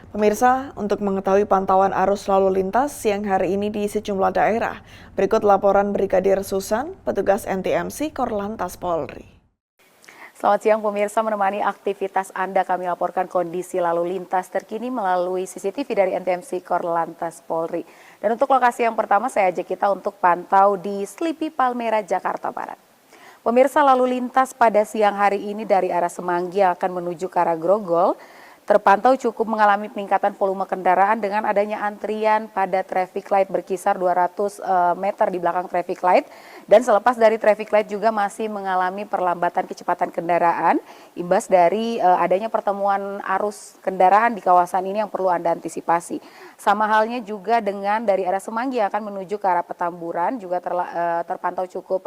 Pemirsa, untuk mengetahui pantauan arus lalu lintas siang hari ini di sejumlah daerah, berikut laporan Brigadir Susan, petugas NTMC Korlantas Polri. Selamat siang pemirsa, menemani aktivitas Anda kami laporkan kondisi lalu lintas terkini melalui CCTV dari NTMC Korlantas Polri. Dan untuk lokasi yang pertama saya ajak kita untuk pantau di Slipi Palmera, Jakarta Barat. Pemirsa, lalu lintas pada siang hari ini dari arah Semanggi yang akan menuju ke arah Grogol terpantau cukup mengalami peningkatan volume kendaraan dengan adanya antrian pada traffic light berkisar 200 meter di belakang traffic light, dan selepas dari traffic light juga masih mengalami perlambatan kecepatan kendaraan imbas dari adanya pertemuan arus kendaraan di kawasan ini yang perlu Anda antisipasi. Sama halnya juga dengan dari arah Semanggi akan menuju ke arah Petamburan juga terpantau cukup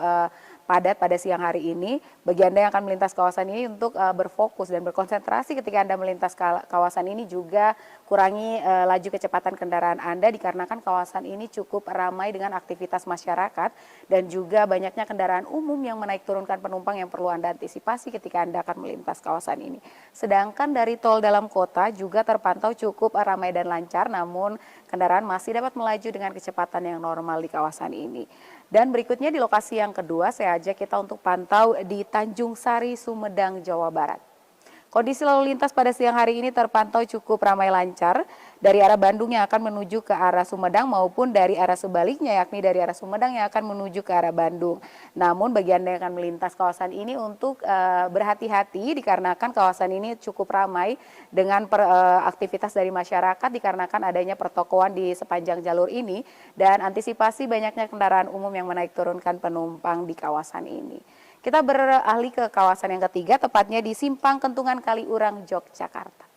padat pada siang hari ini. Bagi Anda yang akan melintas kawasan ini untuk berfokus dan berkonsentrasi ketika Anda melintas kawasan ini, juga kurangi laju kecepatan kendaraan Anda dikarenakan kawasan ini cukup ramai dengan aktivitas masyarakat dan juga banyaknya kendaraan umum yang menaik turunkan penumpang yang perlu Anda antisipasi ketika Anda akan melintas kawasan ini. Sedangkan dari tol dalam kota juga terpantau cukup ramai dan lancar, namun kendaraan masih dapat melaju dengan kecepatan yang normal di kawasan ini. Dan berikutnya di lokasi yang kedua saya ajak kita untuk pantau di Tanjung Sari, Sumedang, Jawa Barat. Kondisi lalu lintas pada siang hari ini terpantau cukup ramai lancar dari arah Bandung yang akan menuju ke arah Sumedang maupun dari arah sebaliknya, yakni dari arah Sumedang yang akan menuju ke arah Bandung. Namun bagi Anda yang akan melintas kawasan ini untuk berhati-hati dikarenakan kawasan ini cukup ramai dengan aktivitas dari masyarakat dikarenakan adanya pertokoan di sepanjang jalur ini dan antisipasi banyaknya kendaraan umum yang menaik turunkan penumpang di kawasan ini. Kita beralih ke kawasan yang ketiga, tepatnya di Simpang Kentungan Kaliurang, Yogyakarta.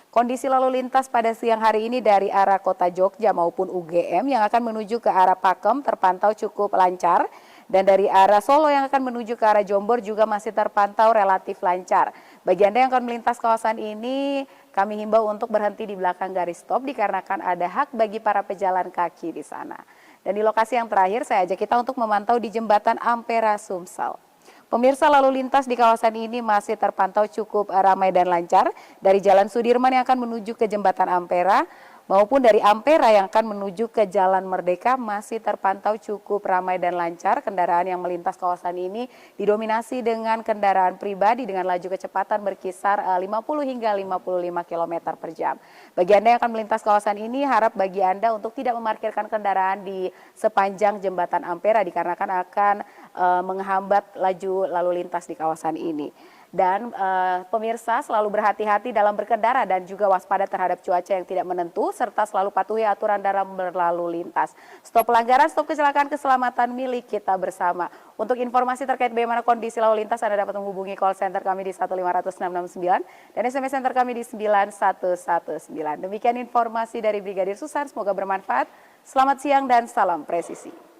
Kondisi lalu lintas pada siang hari ini dari arah kota Jogja maupun UGM yang akan menuju ke arah Pakem terpantau cukup lancar. Dan dari arah Solo yang akan menuju ke arah Jombor juga masih terpantau relatif lancar. Bagi Anda yang akan melintas kawasan ini, kami himbau untuk berhenti di belakang garis stop dikarenakan ada hak bagi para pejalan kaki di sana. Dan di lokasi yang terakhir saya ajak kita untuk memantau di Jembatan Ampera, Sumsel. Pemirsa, lalu lintas di kawasan ini masih terpantau cukup ramai dan lancar dari Jalan Sudirman yang akan menuju ke Jembatan Ampera maupun dari Ampera yang akan menuju ke Jalan Merdeka masih terpantau cukup ramai dan lancar. Kendaraan yang melintas kawasan ini didominasi dengan kendaraan pribadi dengan laju kecepatan berkisar 50 hingga 55 km per jam. Bagi Anda yang akan melintas kawasan ini, harap bagi Anda untuk tidak memarkirkan kendaraan di sepanjang Jembatan Ampera dikarenakan akan menghambat laju lalu lintas di kawasan ini. Dan pemirsa selalu berhati-hati dalam berkendara dan juga waspada terhadap cuaca yang tidak menentu serta selalu patuhi aturan dalam berlalu lintas. Stop pelanggaran, stop kecelakaan, keselamatan milik kita bersama. Untuk informasi terkait bagaimana kondisi lalu lintas Anda dapat menghubungi call center kami di 1500669 dan SMS center kami di 9119. Demikian informasi dari Brigadir Susan, semoga bermanfaat. Selamat siang dan salam presisi.